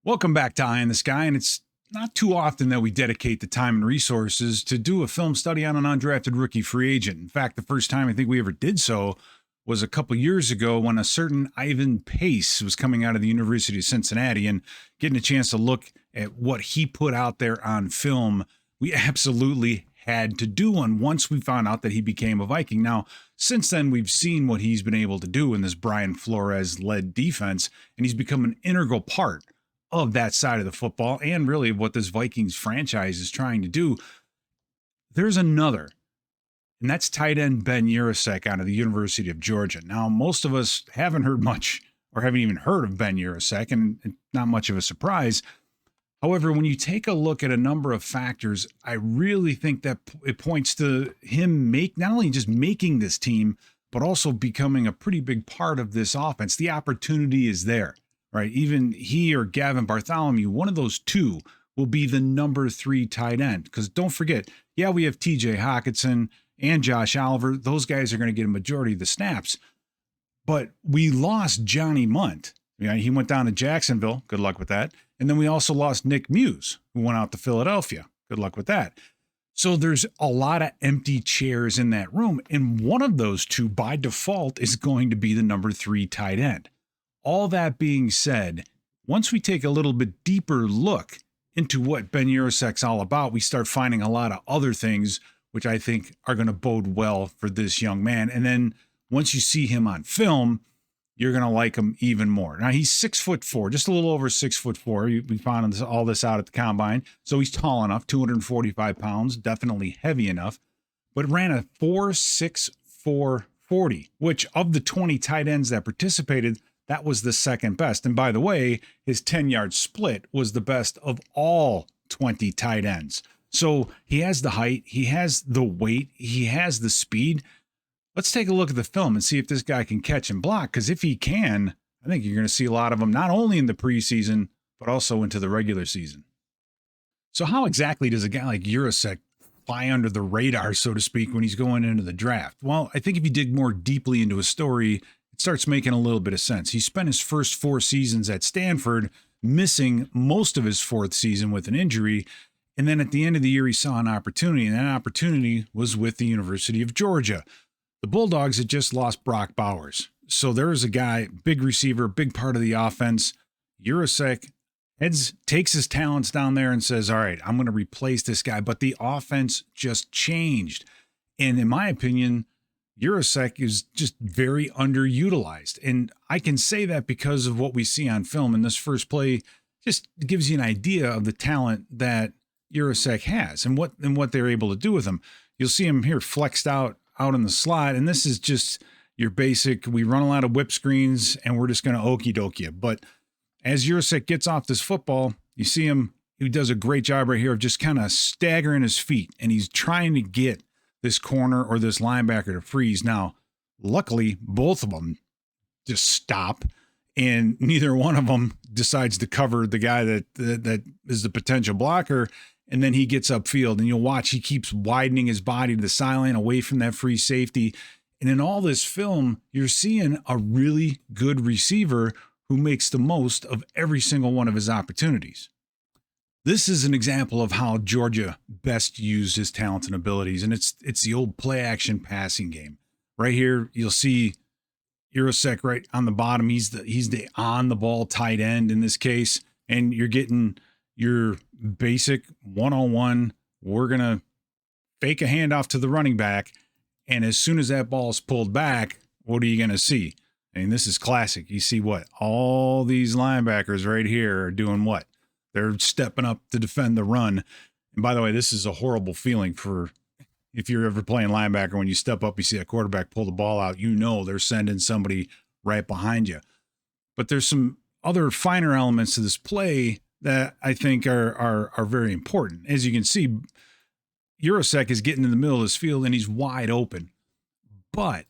Welcome back to Eye in the Sky, and it's not too often that we dedicate the time and resources to do a film study on an undrafted rookie free agent. In fact, the first time I think we ever did so was a couple years ago when a certain Ivan Pace was coming out of the University of Cincinnati, and getting a chance to look at what he put out there on film. We absolutely had to do one once we found out that he became a Viking. Now, since then, we've seen what he's been able to do in this Brian Flores-led defense, and he's become an integral part of that side of the football and really what this Vikings franchise is trying to do. There's another, and that's tight end Ben Yurosek out of the University of Georgia. Now, most of us haven't heard much or haven't even heard of Ben Yurosek, and not much of a surprise. However, when you take a look at a number of factors, I really think that it points to him not only just making this team, but also becoming a pretty big part of this offense. The opportunity is there. Right, even he or Gavin Bartholomew, one of those two will be the number 3 tight end. Because don't forget, we have TJ Hockenson and Josh Oliver. Those guys are going to get a majority of the snaps. But we lost Johnny Mundt. He went down to Jacksonville. Good luck with that. And then we also lost Nick Muse, who went out to Philadelphia. Good luck with that. So there's a lot of empty chairs in that room. And one of those two, by default, is going to be the number 3 tight end. All that being said, once we take a little bit deeper look into what Ben Yurosek's all about, we start finding a lot of other things which I think are going to bode well for this young man. And then once you see him on film, you're going to like him even more. Now, he's 6'4", just a little over 6'4". We found all this out at the combine. So he's tall enough, 245 pounds, definitely heavy enough, but ran a 4.64 40, which of the 20 tight ends that participated, that was the second best. And by the way, his 10-yard split was the best of all 20 tight ends. So he has the height, he has the weight, he has the speed. Let's take a look at the film and see if this guy can catch and block, because if he can, I think you're going to see a lot of him, not only in the preseason, but also into the regular season. So how exactly does a guy like Yurosek fly under the radar, so to speak, when he's going into the draft? Well, I think if you dig more deeply into his story, starts making a little bit of sense. He spent his first 4 seasons at Stanford, missing most of his 4th season with an injury. And then at the end of the year, he saw an opportunity, and that opportunity was with the University of Georgia. The Bulldogs had just lost Brock Bowers. So there was a guy, big receiver, big part of the offense. Yurosek takes his talents down there and says, all right, I'm going to replace this guy. But the offense just changed. And in my opinion, Yurosek is just very underutilized. And I can say that because of what we see on film in this first play. Just gives you an idea of the talent that Yurosek has and what they're able to do with him. You'll see him here flexed out in the slot. And this is just your basic, we run a lot of whip screens and we're just going to okie dokie you. But as Yurosek gets off this football, you see him, he does a great job right here of just kind of staggering his feet. And he's trying to get this corner or this linebacker to freeze. Now, luckily, both of them just stop, and neither one of them decides to cover the guy that is the potential blocker, and then he gets upfield, and you'll watch he keeps widening his body to the sideline away from that free safety. And in all this film, you're seeing a really good receiver who makes the most of every single one of his opportunities. This is an example of how Georgia best used his talents and abilities, and it's the old play-action passing game. Right here, you'll see Yurosek right on the bottom. He's the on-the-ball tight end in this case, and you're getting your basic one-on-one. We're going to fake a handoff to the running back, and as soon as that ball is pulled back, what are you going to see? I mean, this is classic. You see what? All these linebackers right here are doing what? They're stepping up to defend the run. And by the way, this is a horrible feeling for if you're ever playing linebacker. When you step up, you see a quarterback pull the ball out, they're sending somebody right behind you. But there's some other finer elements to this play that I think are very important. As you can see, Yurosek is getting in the middle of this field and he's wide open. But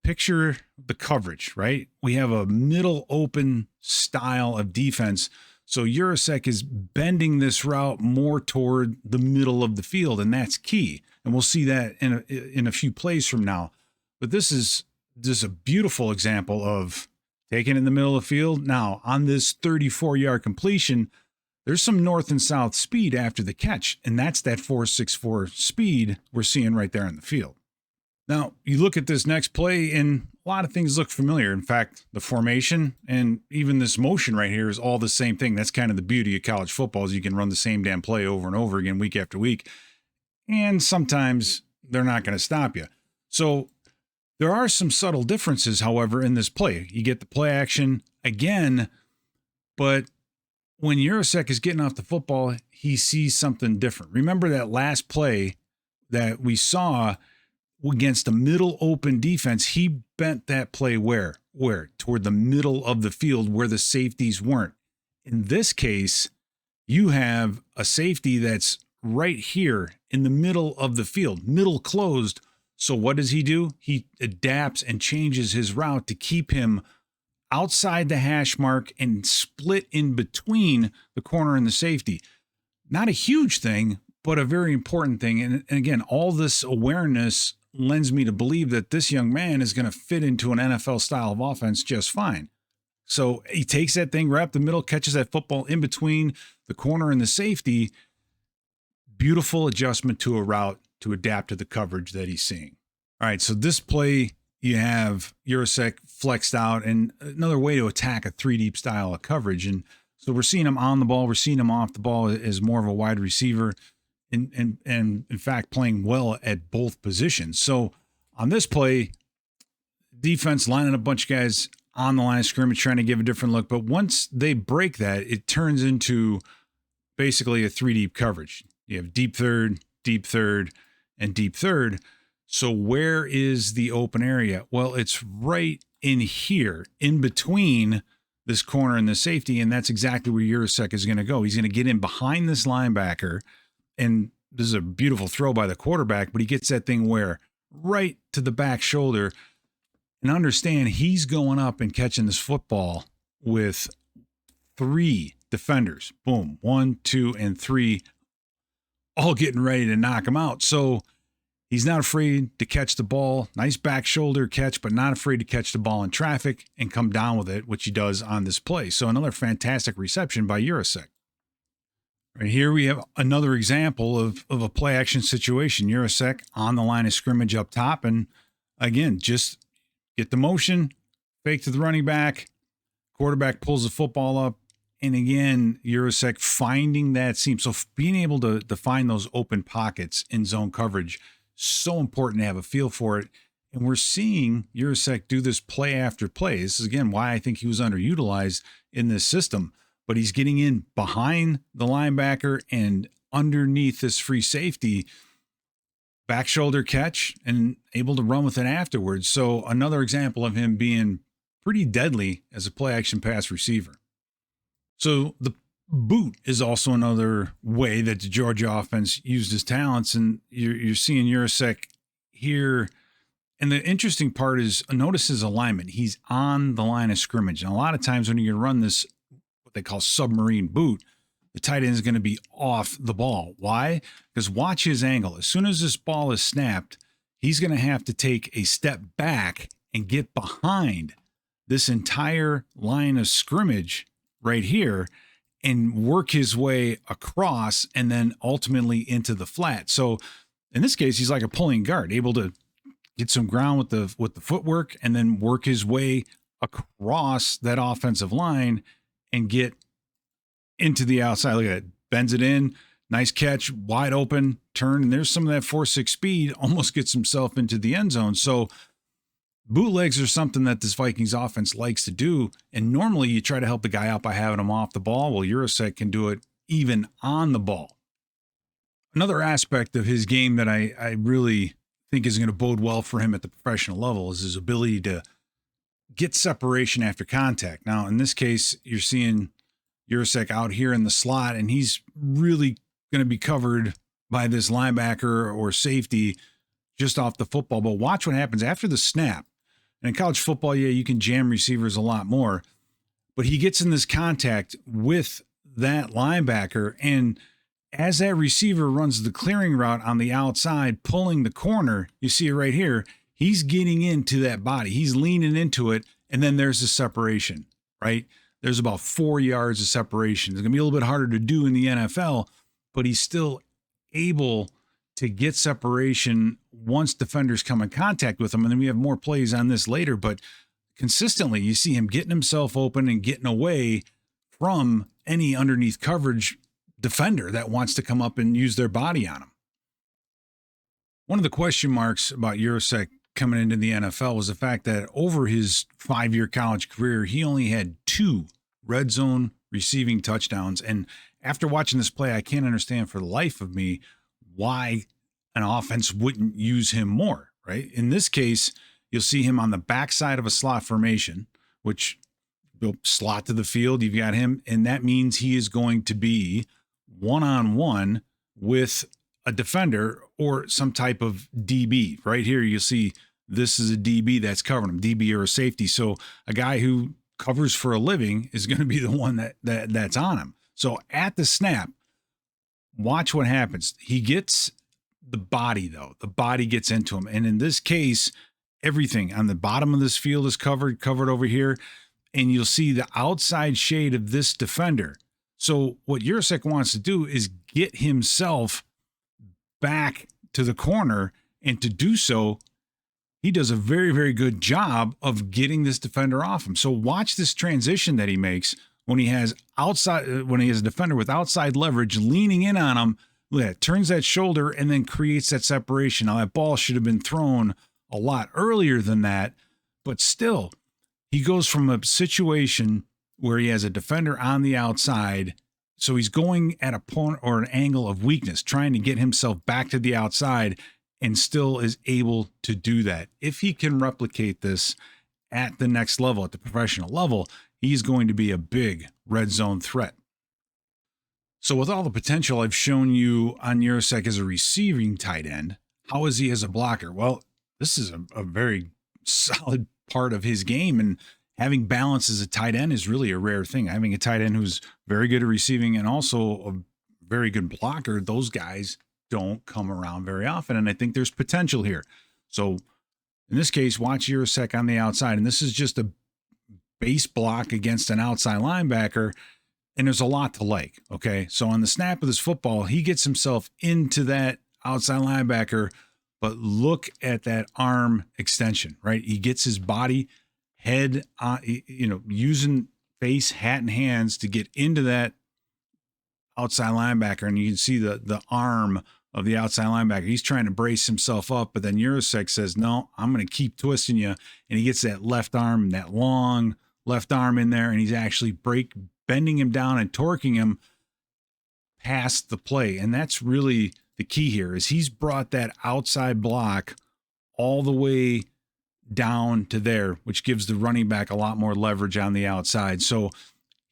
picture the coverage, right? We have a middle open style of defense. So Yurosek is bending this route more toward the middle of the field, and that's key. And we'll see that in a few plays from now. But this is just a beautiful example of taken in the middle of the field. Now, on this 34-yard completion, there's some north and south speed after the catch, and that's that 4.64 speed we're seeing right there in the field. Now, you look at this next play, and a lot of things look familiar. In fact, the formation and even this motion right here is all the same thing. That's kind of the beauty of college football, is you can run the same damn play over and over again, week after week, and sometimes they're not going to stop you. So there are some subtle differences, however, in this play. You get the play action again, but when Yurosek is getting off the football, he sees something different. Remember that last play that we saw against the middle open defense? He bent that play where? Toward the middle of the field where the safeties weren't. In this case, you have a safety that's right here in the middle of the field, middle closed. So what does he do? He adapts and changes his route to keep him outside the hash mark and split in between the corner and the safety. Not a huge thing, but a very important thing. And again, all this awareness lends me to believe that this young man is going to fit into an NFL style of offense just fine. So he takes that thing right up the middle, catches that football in between the corner and the safety. Beautiful adjustment to a route to adapt to the coverage that he's seeing. All right, so this play, you have Yurosek flexed out, and another way to attack a 3-deep style of coverage. And so we're seeing him on the ball, we're seeing him off the ball as more of a wide receiver, and in fact playing well at both positions. So on this play, defense lining a bunch of guys on the line of scrimmage trying to give a different look, but once they break that, it turns into basically a 3-deep coverage. You have deep third, and deep third. So where is the open area? Well, it's right in here, in between this corner and the safety, and that's exactly where Yurosek is going to go. He's going to get in behind this linebacker, and this is a beautiful throw by the quarterback, but he gets that thing where? Right to the back shoulder. And understand, he's going up and catching this football with 3 defenders. Boom, 1, 2, and 3, all getting ready to knock him out. So he's not afraid to catch the ball. Nice back shoulder catch, but not afraid to catch the ball in traffic and come down with it, which he does on this play. So another fantastic reception by Yurosek. Right here we have another example of a play action situation. Yurosek on the line of scrimmage up top. And again, just get the motion, fake to the running back, quarterback pulls the football up. And again, Yurosek finding that seam. So being able to find those open pockets in zone coverage, so important to have a feel for it. And we're seeing Yurosek do this play after play. This is, again, why I think he was underutilized in this system. But he's getting in behind the linebacker and underneath this free safety, back shoulder catch, and able to run with it afterwards. So another example of him being pretty deadly as a play action pass receiver. So the boot is also another way that the Georgia offense used his talents, and you're seeing Yurosek here. And the interesting part is, notice his alignment. He's on the line of scrimmage. And a lot of times when you run this, what they call submarine boot, the tight end is going to be off the ball. Why? Because watch his angle. As soon as this ball is snapped, he's going to have to take a step back and get behind this entire line of scrimmage right here and work his way across and then ultimately into the flat. So in this case, he's like a pulling guard, able to get some ground with the footwork and then work his way across that offensive line and get into the outside. Look at that, bends it in, nice catch, wide open, turn, and there's some of that 4.6 speed, almost gets himself into the end zone. So bootlegs are something that this Vikings offense likes to do, and normally you try to help the guy out by having him off the ball. Well, Yurosek can do it even on the ball. Another aspect of his game that I really think is going to bode well for him at the professional level is his ability to get separation after contact. Now, in this case, you're seeing Yurosek out here in the slot, and he's really going to be covered by this linebacker or safety just off the football. But watch what happens after the snap. And in college football, yeah, you can jam receivers a lot more, but he gets in this contact with that linebacker, and as that receiver runs the clearing route on the outside, pulling the corner, you see it right here, he's getting into that body. He's leaning into it And then there's the separation, right? There's about 4 yards of separation. It's going to be a little bit harder to do in the NFL, but he's still able to get separation once defenders come in contact with him. And then we have more plays on this later, but consistently you see him getting himself open and getting away from any underneath coverage defender that wants to come up and use their body on him. One of the question marks about Yurosek coming into the NFL was the fact that over his 5-year college career, he only had 2 red zone receiving touchdowns. And after watching this play, I can't understand for the life of me why an offense wouldn't use him more, right? In this case, you'll see him on the backside of a slot formation, which will slot to the field. You've got him, and that means he is going to be one-on-one with a defender or some type of DB. Right here, you'll see this is a DB that's covering him, DB or a safety. So a guy who covers for a living is going to be the one that's on him. So at the snap, watch what happens. He gets the body, though. The body gets into him. And in this case, everything on the bottom of this field is covered over here. And you'll see the outside shade of this defender. So what Yurosek wants to do is get himself back to the corner. And to do so, he does a very, very good job of getting this defender off him. So watch this transition that he makes when he has a defender with outside leverage leaning in on him. Look at it, turns that shoulder and then creates that separation. Now that ball should have been thrown a lot earlier than that, but still, he goes from a situation where he has a defender on the outside. So he's going at a point or an angle of weakness, trying to get himself back to the outside, and still is able to do that. If he can replicate this at the next level, at the professional level, he's going to be a big red zone threat. So with all the potential I've shown you on Yurosek as a receiving tight end, how is he as a blocker? Well, this is a very solid part of his game, and having balance as a tight end is really a rare thing. Having a tight end who's very good at receiving and also a very good blocker, those guys don't come around very often, and I think there's potential here. So in this case, watch Yurosek on the outside, and this is just a base block against an outside linebacker, and there's a lot to like, okay? So on the snap of this football, he gets himself into that outside linebacker, but look at that arm extension, right? He gets his body, head, using face, hat, and hands to get into that outside linebacker, and you can see the arm of the outside linebacker. He's trying to brace himself up, but then Yurosek says, no, I'm going to keep twisting you, and he gets that left arm, that long left arm in there, and he's actually bending him down and torquing him past the play. And that's really the key here, is he's brought that outside block all the way down to there, which gives the running back a lot more leverage on the outside. So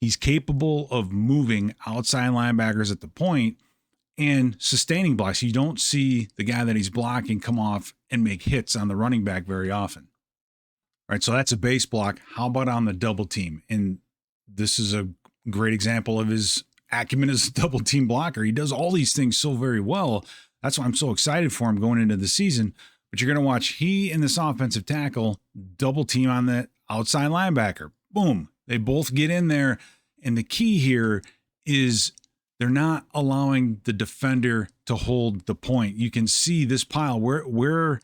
he's capable of moving outside linebackers at the point and sustaining blocks. You don't see the guy that he's blocking come off and make hits on the running back very often. All right, so that's a base block. How about on the double team? And this is a great example of his acumen as a double team blocker. He does all these things so very well. That's why I'm so excited for him going into the season. But you're going to watch he and this offensive tackle double team on the outside linebacker. Boom. They both get in there. And the key here is they're not allowing the defender to hold the point. You can see this pile where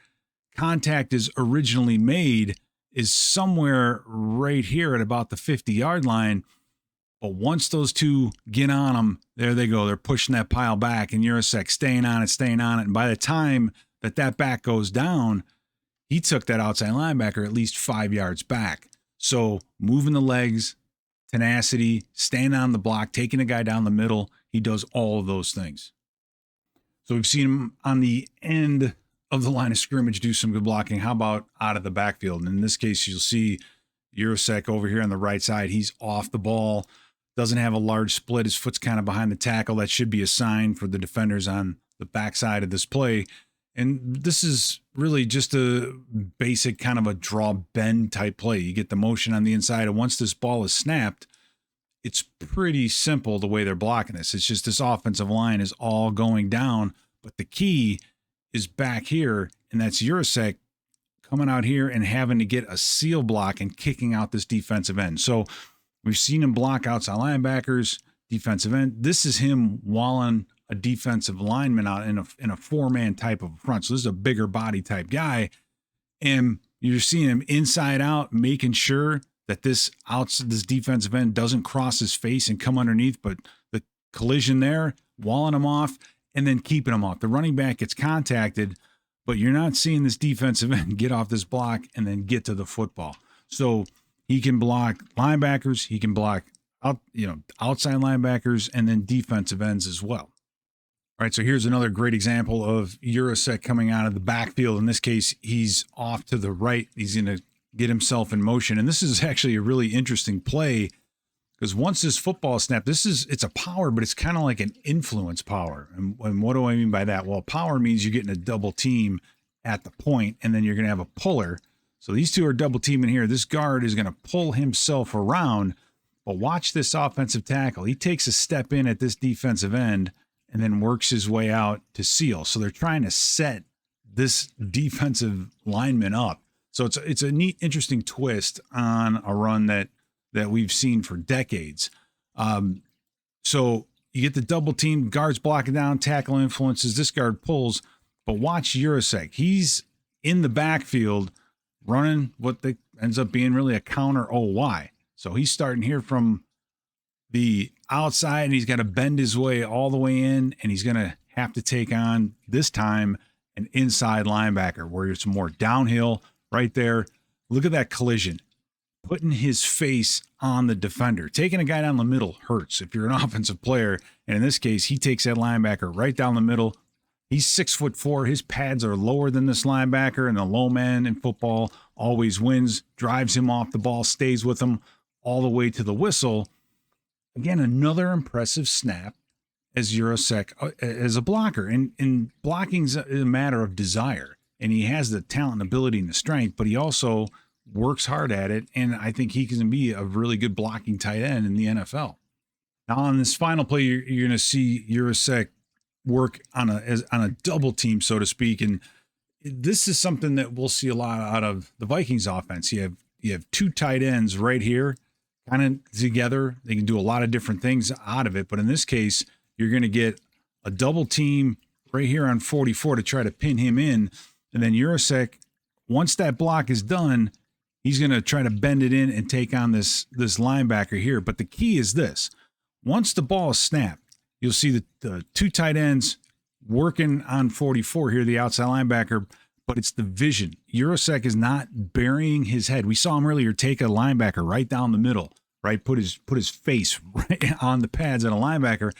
contact is originally made is somewhere right here at about the 50-yard line. But once those two get on them, there they go. They're pushing that pile back, and Yurosek staying on it. And by the time that back goes down, he took that outside linebacker at least 5 yards back. So moving the legs, tenacity, staying on the block, taking a guy down the middle, he does all of those things. So we've seen him on the end of the line of scrimmage do some good blocking. How about out of the backfield? And in this case, you'll see Yurosek over here on the right side. He's off the ball, doesn't have a large split. His foot's kind of behind the tackle. That should be a sign for the defenders on the backside of this play. And this is really just a basic kind of a draw bend type play. You get the motion on the inside, and once this ball is snapped, it's pretty simple the way they're blocking this. It's just this offensive line is all going down, but the key is back here, and that's Yurosek coming out here and having to get a seal block and kicking out this defensive end. So we've seen him block outside linebackers, defensive end. This is him walling a defensive lineman out in a four-man type of front. So this is a bigger body type guy. And you're seeing him inside out, making sure that this defensive end doesn't cross his face and come underneath, but the collision there, walling him off, and then keeping him off. The running back gets contacted, but you're not seeing this defensive end get off this block and then get to the football. So he can block linebackers, he can block outside linebackers, and then defensive ends as well. All right, so here's another great example of Yurosek coming out of the backfield. In this case, he's off to the right. He's going to get himself in motion. And this is actually a really interesting play because once this football snap, it's a power, but it's kind of like an influence power. And what do I mean by that? Well, power means you're getting a double team at the point, and then you're going to have a puller. So these two are double teaming here. This guard is going to pull himself around, but watch this offensive tackle. He takes a step in at this defensive end and then works his way out to seal. So they're trying to set this defensive lineman up. So it's a neat, interesting twist on a run that we've seen for decades. So you get the double team, guards blocking down, tackle influences, this guard pulls, but watch Yurosek. He's in the backfield running what ends up being really a counter OY. So he's starting here from the outside, and he's got to bend his way all the way in, and he's going to have to take on, this time, an inside linebacker where it's more downhill right there. Look at that collision. Putting his face on the defender. Taking a guy down the middle hurts if you're an offensive player, and in this case, he takes that linebacker right down the middle. He's 6'4". His pads are lower than this linebacker, and the low man in football always wins, drives him off the ball, stays with him all the way to the whistle. Again, another impressive snap as Yurosek as a blocker. And blocking's a matter of desire. And he has the talent and ability and the strength, but he also works hard at it. And I think he can be a really good blocking tight end in the NFL. Now, on this final play, you're going to see Yurosek work on a double team, so to speak. And this is something that we'll see a lot out of the Vikings offense. You have two tight ends right here, kind of together. They can do a lot of different things out of it. But in this case, you're going to get a double team right here on 44 to try to pin him in. And then Yurosek, once that block is done, he's going to try to bend it in and take on this linebacker here. But the key is this. Once the ball is snapped, you'll see the two tight ends working on 44 here, the outside linebacker, but it's the vision. Yurosek is not burying his head. We saw him earlier take a linebacker right down the middle, right? Put his face right on the pads on a linebacker.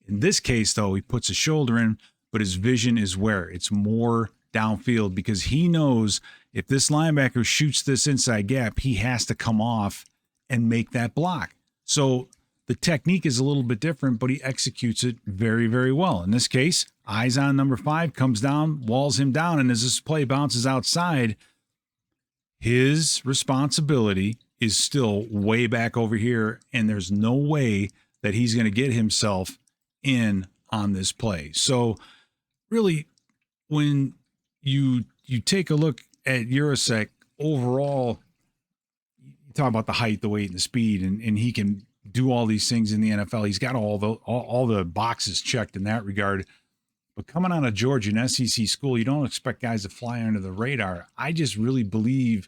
In this case, though, he puts a shoulder in, but his vision is where? It's more downfield because he knows if this linebacker shoots this inside gap, he has to come off and make that block. So the technique is a little bit different, but he executes it very, very well. In this case, eyes on number 5, comes down, walls him down, and as this play bounces outside, his responsibility is still way back over here, and there's no way that he's going to get himself in on this play. So really, when you take a look at Yurosek overall, you talk about the height, the weight, and the speed, and he can do all these things in the NFL. He's got all the boxes checked in that regard. But coming out of Georgia, an SEC school, you don't expect guys to fly under the radar. I just really believe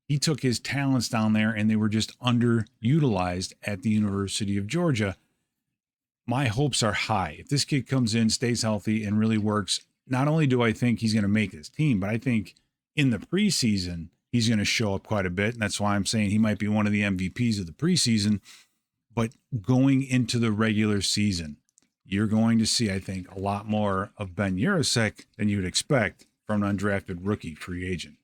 he took his talents down there and they were just underutilized at the University of Georgia. My hopes are high. If this kid comes in, stays healthy, and really works, not only do I think he's going to make this team, but I think in the preseason, he's going to show up quite a bit. And that's why I'm saying he might be one of the MVPs of the preseason. But going into the regular season, you're going to see, I think, a lot more of Ben Yurosek than you would expect from an undrafted rookie free agent.